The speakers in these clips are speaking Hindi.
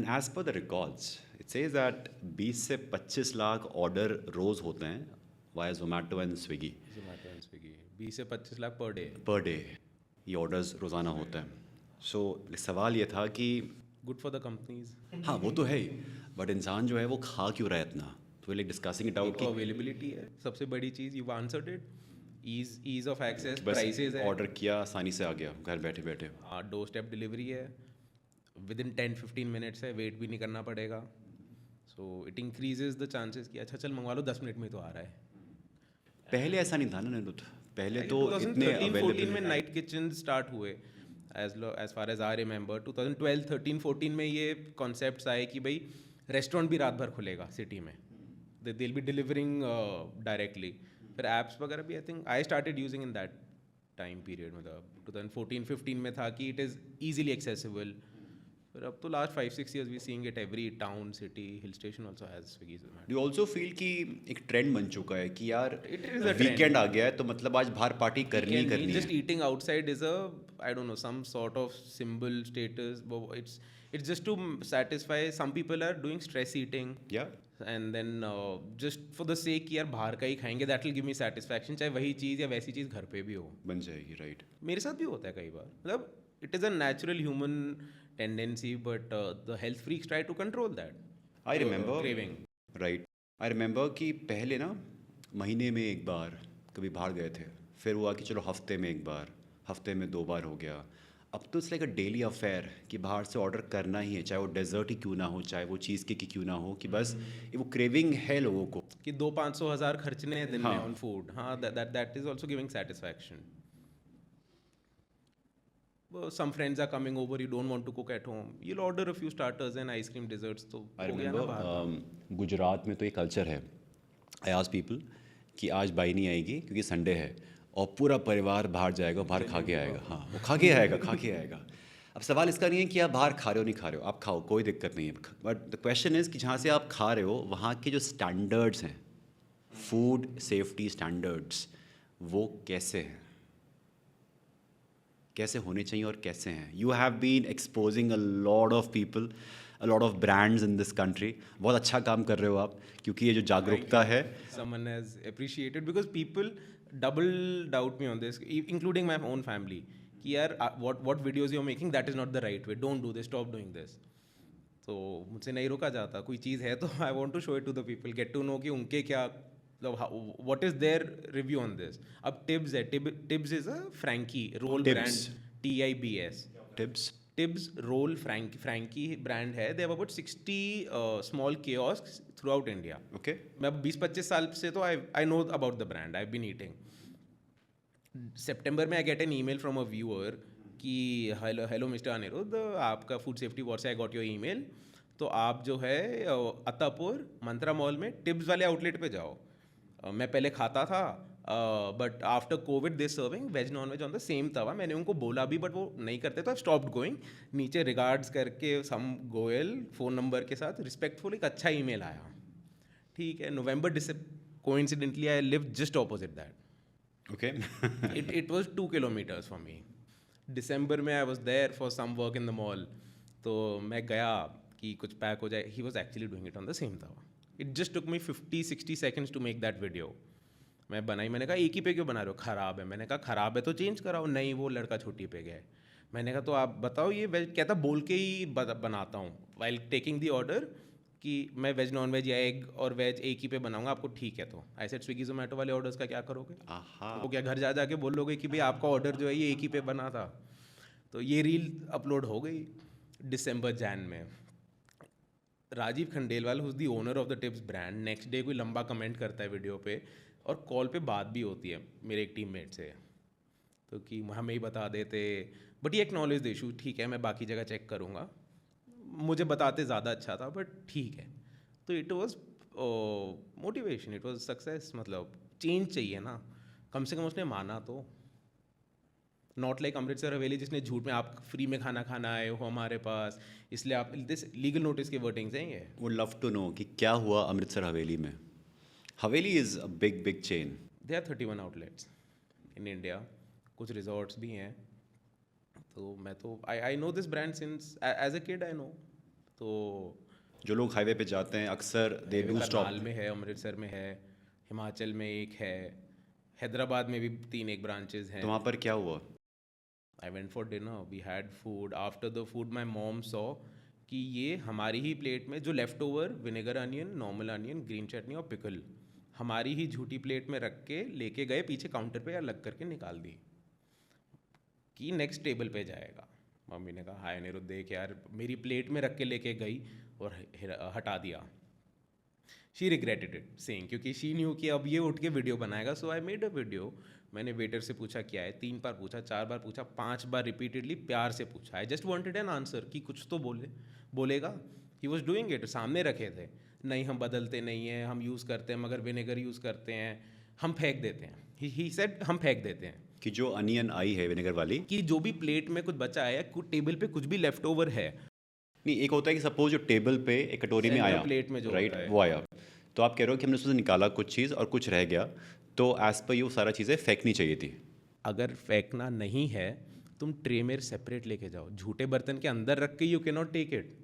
And as per the records, it says that 20 से 25 लाख ऑर्डर रोज होते हैं via Zomato and Swiggy Zomato and Swiggy 20 से 25 lakh per day. Per day. ये ऑर्डर्स रोज़ाना होते हैं. सो सवाल ये था कि गुड फॉर द कंपनीज. हाँ वो तो है ही, बट इंसान जो है वो खा क्यों रहा है इतना. तो लाइक डिस्कसिंग इट आउट कि अवेलेबिलिटी है सबसे बड़ी चीज़. You answered it. Ease of access, prices है. ऑर्डर किया आसानी से आ गया घर बैठे बैठे. डोर स्टेप डिलीवरी है. विद इन 10-15 मिनट्स है. वेट भी नहीं करना पड़ेगा. So it increases the chances कि अच्छा चल मंगवा लो 10 मिनट में तो आ रहा है. पहले ऐसा नहीं था ना निरुद्ध. पहले तो इतने 2013-14 में नाइट किचन स्टार्ट हुए. As far as I remember 2012-13-14 में ये कॉन्सेप्ट्स आए कि भाई रेस्टोरेंट भी रात भर खुलेगा सिटी में. They will be delivering directly. फिर ऐप्स वगैरह भी I think I started using in that time period. मतलब 2014-15 में था कि इट इज़ ईजिली एक्सेसिबल. फिर अब तो last 5-6 years we seeing it every town city hill station also has Swiggy Zomato. Do also feel कि एक ट्रेंड बन चुका है कि यार It is a वीकेंड आ गया है तो मतलब आज बाहर पार्टी करनी ही करनी just है. eating outside is a, I don't know, some sort of symbol status. It's just to satisfy. Some people are doing stress eating. या And then just for the sake कि यार बाहर का ही खाएंगे, that will give me satisfaction. चाहे वही चीज़ या वैसी चीज़ घर पे भी हो. बन जाएगी. राइट. मेरे साथ भी होता है कई बार. मतलब it is a natural human tendency, but the health freaks try to control that. I remember. Craving. Right. I remember कि पहले ना महीने में एक बार कभी बाहर गए थे. फिर हुआ कि चलो हफ्ते में एक बार, हफ्ते में 2 बार हो गया. अब तो it's like a daily affair कि बाहर से ऑर्डर करना ही है, चाहे वो डेजर्ट ही क्यों ना हो, चाहे वो चीज़ केक ही क्यों ना हो, कि बस ये वो क्रेविंग है लोगों को. कि 200-500 हज़ार खर्चने हैं दिन में हाँ. on food. हाँ, that is also giving satisfaction. Some friends are coming over, you don't want to cook at home, you'll order a few starters and ice cream desserts. तो आई हो गया ना बाहर. रिमेंबर गुजरात में तो ये कल्चर है. आई आस्क पीपल कि आज बाई नहीं आएगी क्योंकि संडे है और पूरा परिवार बाहर जाएगा, बाहर खा के आएगा. हाँ वो खा के आएगा, खा के आएगा. अब सवाल इसका नहीं है कि आप बाहर खा रहे हो नहीं खा रहे हो, आप खाओ, कोई दिक्कत नहीं है. बट द क्वेश्चन इज़ कि जहाँ से आप खा रहे हो वहाँ के जो स्टैंडर्ड्स हैं, फूड सेफ्टी स्टैंडर्ड्स, वो कैसे हैं, कैसे होने चाहिए और कैसे हैं. You have been exposing a lot of people, a lot of brands in this country. बहुत अच्छा काम कर रहे हो आप, क्योंकि ये जो जागरूकता है. Someone has appreciated because people double doubt me on this, including my own family. कि यार what videos you're making, that is not the right way. Don't do this. Stop doing this. तो मुझसे नहीं रोका जाता. कोई चीज़ है तो I want to show it to the people. Get to know कि उनके क्या, what is their review on this. अब Tibbs है. Tibbs is a Frankie roll Tibbs. brand. TIBS. Tips. Tibbs roll Frankie brand है. They have about 60 small kiosks throughout India. Okay. मैं अब 20-25 साल से तो I know about the brand. I been eating. सितंबर में I get an email from a viewer कि हेलो मिस्टर अनिरुद्ध, आपका फूड सेफ्टी वॉर से आई गॉट योर ईमेल. तो आप जो है अत्तापुर मंत्रा मॉल में टिब्स वाले आउटलेट पे जाओ. मैं पहले खाता था, but after covid they serving veg non veg on the same tawa. मैंने उनको बोला भी बट वो नहीं करते, तो आई स्टॉप्ड गोइंग. नीचे रिगार्ड्स करके सम गोयल फ़ोन नंबर के साथ रिस्पेक्टफुल एक अच्छा ईमेल आया. ठीक है. नवंबर coincidentally I live just opposite that. Okay. It was 2 kilometers for me. दिसंबर में I was there for some work in the mall. तो मैं गया कि कुछ पैक हो जाए. He was actually doing it on the same tawa. It just took me 50-60 seconds to make that video. मैं बनाई. मैंने कहा एक ही पे क्यों बना रहे हो, ख़राब है. मैंने कहा ख़राब है तो चेंज कराओ. नहीं, वो लड़का छोटी पे गया है. मैंने कहा तो आप बताओ ये वेज. कहता बोल के ही बनाता हूँ वाइल टेकिंग दी ऑर्डर कि मैं वेज नॉन वेज या एग और वेज एक ही पे बनाऊंगा, आपको ठीक है. तो ऐसे स्विगी जोमेटो वाले ऑर्डर्स का क्या करोगे. वो क्या घर जा के बोलोगे कि भाई आपका ऑर्डर जो है ये एक ही पे बना था. तो ये रील अपलोड हो गई दिसंबर जैन में. Rajeev Khandelwal who's the owner of the Tips brand next day कोई लंबा कमेंट करता है वीडियो पे, और कॉल पे बात भी होती है मेरे एक टीममेट से. तो कि हमें ही बता देते, बट ये एक्नॉलेज द इशू. ठीक है, मैं बाकी जगह चेक करूँगा. मुझे बताते ज़्यादा अच्छा था, बट ठीक है. तो it was motivation, it was success. मतलब चेंज चाहिए ना, कम से कम उसने माना तो. नॉट लाइक अमृतसर हवेली जिसने झूठ में आप फ्री में खाना आए हो हमारे पास, इसलिए आप दिस लीगल नोटिस के वर्डिंग्स हैं ये. वो लव टू नो कि क्या हुआ अमृतसर हवेली में. Haveli is a big chain. They are 31 outlets in India. कुछ रिजॉर्ट्स भी हैं. तो मैं तो I know this brand since as a kid I know. तो जो लोग हाईवे पे जाते हैं अक्सर दे डू स्टॉप। करनाल में है, अमृतसर में है, हिमाचल में एक है, हैदराबाद में भी 3 ब्रांचेस हैं. तो वहाँ पर क्या हुआ? I went for dinner. We had food. After the food, my mom saw कि ये हमारी ही प्लेट में जो left over vinegar onion, normal onion, green chutney और पिकल हमारी ही झूठी प्लेट में रख के लेके गए, पीछे काउंटर पे अलग करके निकाल दी कि नेक्स्ट टेबल पे जाएगा. मम्मी ने कहा हाय अनिरुद्ध देख यार, मेरी प्लेट में रख के लेके गई और हटा दिया. शी रिग्रेटेड इट सेइंग, क्योंकि शी न्यू कि अब ये उठ के वीडियो बनाएगा. सो आई मेड अ वीडियो. मैंने वेटर से पूछा क्या है, 3 बार पूछा, 4 बार पूछा, 5 बार रिपीटेडली प्यार से पूछा. I just wanted an answer कि कुछ तो बोलेगा. ही वॉज डूइंग इट, सामने रखे थे. नहीं हम बदलते नहीं हैं, हम यूज़ करते हैं मगर विनेगर यूज़ करते हैं, हम फेंक देते हैं. ही सेड हम फेंक देते हैं. कि जो अनियन आई है विनेगर वाली, कि जो भी प्लेट में कुछ बचा है, टेबल पे कुछ भी लेफ्ट ओवर है, नहीं एक होता है कि सपोज जो टेबल पे एक कटोरी में आया, प्लेट में जो राइट होता है. वो आया, तो आप कह रहे हो कि हमने उससे निकाला कुछ चीज़ और कुछ रह गया, तो एज पर ये वो सारा चीज़ें फेंकनी चाहिए थी. अगर फेंकना नहीं है, तुम ट्रे में सेपरेट लेके जाओ. झूठे बर्तन के अंदर रख के you can not take it.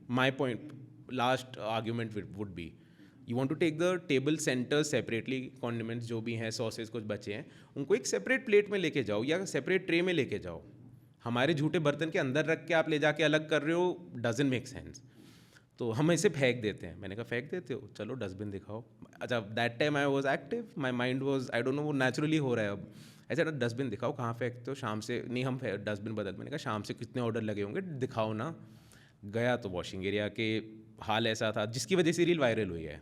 My point, last argument would be, you want to take the table centre separately. Condiments जो भी हैं, सॉसेज कुछ बचे हैं, उनको एक सेपरेट प्लेट में लेके जाओ या सेपरेट ट्रे में लेके जाओ. हमारे झूठे बर्तन के अंदर रख के आप ले जाके अलग कर रहे हो, डजंट मेक सेंस. तो हम ऐसे फेंक देते हैं. मैंने कहा फेंक देते हो, चलो डस्टबिन दिखाओ. अच्छा, that time I was active, my mind was, I don't know, वो नेचुरली हो रहा है अब. ऐसा ना, डस्टबिन दिखाओ, कहाँ फेंकते हो, शाम से नहीं हम डस्टबिन बदल. मैंने कहा शाम से कितने ऑर्डर लगे होंगे, दिखाओ ना. गया तो वॉशिंग एरिया के हाल ऐसा था जिसकी वजह से रील वायरल हुई है.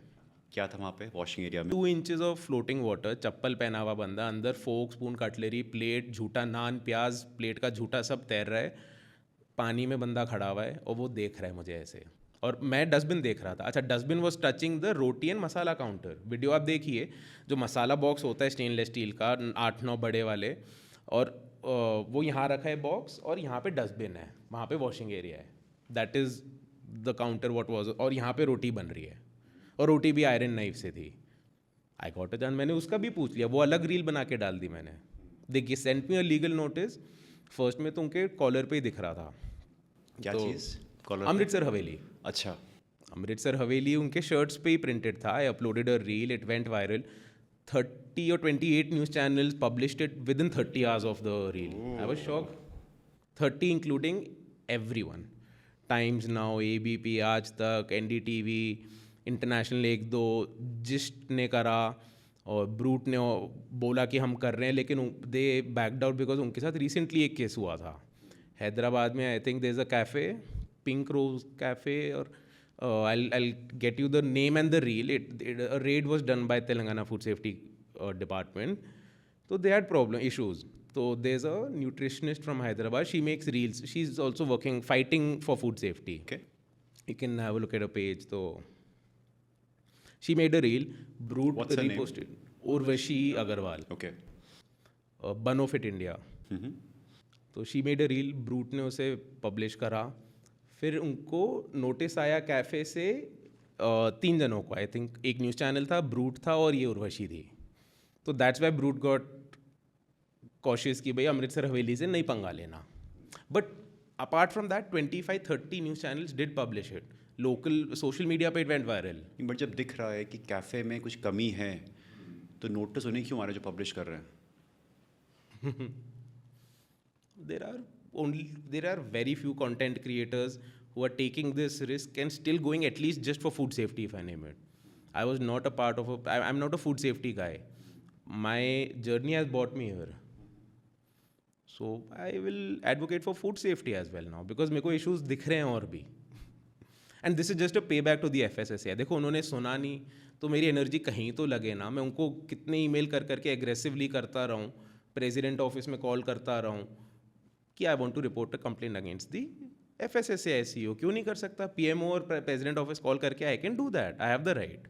क्या था वहाँ पे वॉशिंग एरिया में? 2 इंचेस ऑफ फ्लोटिंग वाटर, चप्पल पहना हुआ बंदा, अंदर फोक, स्पून, कटलरी, प्लेट, झूठा नान, प्याज, प्लेट का झूठा सब तैर रहा है. पानी में बंदा खड़ा हुआ है और वो देख रहा है मुझे ऐसे, और मैं डस्टबिन देख रहा था. अच्छा, dustbin was touching the roti and masala counter. Video आप देखिए, जो मसाला बॉक्स होता है स्टेनलेस स्टील का, 8-9 बड़े वाले, और वो यहाँ रखा है बॉक्स, और यहाँ पे डस्टबिन है, वहाँ पे वॉशिंग एरिया है. That is the counter what was. और यहाँ पे रोटी बन रही है, और रोटी भी आयरन नाइफ से थी. आई गॉट अ जान, मैंने उसका भी पूछ लिया, वो अलग रील बना के डाल दी मैंने. देखिए, sent me a legal notice. First में तो उनके कॉलर पे ही दिख रहा था. क्या तो चीज़? कॉलर? अमृतसर हवेली. अच्छा. अमृतसर हवेली उनके शर्ट्स पे ही प्रिंटेड था. I uploaded a reel, it went viral. 30 or 28 news channels published it with in 30 hours of the reel. I was shock. 30 including everyone. Times now, ABP, आज तक, NDTV, इंटरनेशनल 1-2, जिस्ट ने करा, और ब्रूट ने बोला कि हम कर रहे हैं, लेकिन दे बैकड आउट बिकॉज उनके साथ रिसेंटली एक केस हुआ था हैदराबाद में. I think there is a cafe, pink rose cafe, और I'll get you the name and the reel. A raid was done by Telangana Food Safety Department. So they had issues. So there's a nutritionist from Hyderabad. She makes reels. She's also fighting for food safety. Okay. You can have a look at her page. So she made a reel. Brute What's her name? reposted. Urvashi Agarwal. Okay. Bun of It India. तो she made a reel. Brute ने उसे पब्लिश करा. फिर उनको नोटिस आया कैफ़े से 3 जनों को. आई थिंक एक न्यूज़ चैनल था, ब्रूट था, और ये उर्वशी थी. तो that's why brute got cautious कि भाई अमृतसर हवेली से नहीं पंगा लेना. But apart from that 25-30 news channels did publish it. Local social media पे इट वेंट वायरल. बट जब दिख रहा है कि कैफ़े में कुछ कमी है, तो नोटिस उन्हें क्यों आ रहा है जो पब्लिश कर रहे हैं? There are very few content creators who are taking this risk and still going at least just for food safety, if I name it. I was not a part of I'm not a food safety guy. My journey has brought me here. So I will advocate for food safety as well now because मेरे को issues दिख रहे हैं और भी. And this is just a payback to the FSSAI. देखो, उन्होंने सुना नहीं तो मेरी एनर्जी कहीं तो लगे ना. मैं उनको कितने ईमेल कर करके एग्रेसिवली करता रहूँ, प्रेसिडेंट ऑफिस में कॉल करता रहूँ कि I want to report a complaint against the FSSAI CEO. क्यों नहीं कर सकता? PMO और प्रेसिडेंट ऑफिस कॉल करके I can do that. I have the right.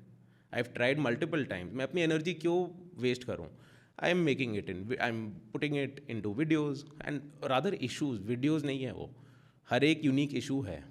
I have tried multiple times. मैं अपनी एनर्जी क्यों वेस्ट करूँ? I am making it I am putting it into videos and rather issues. Videos नहीं है वो, हर एक यूनिक इशू है.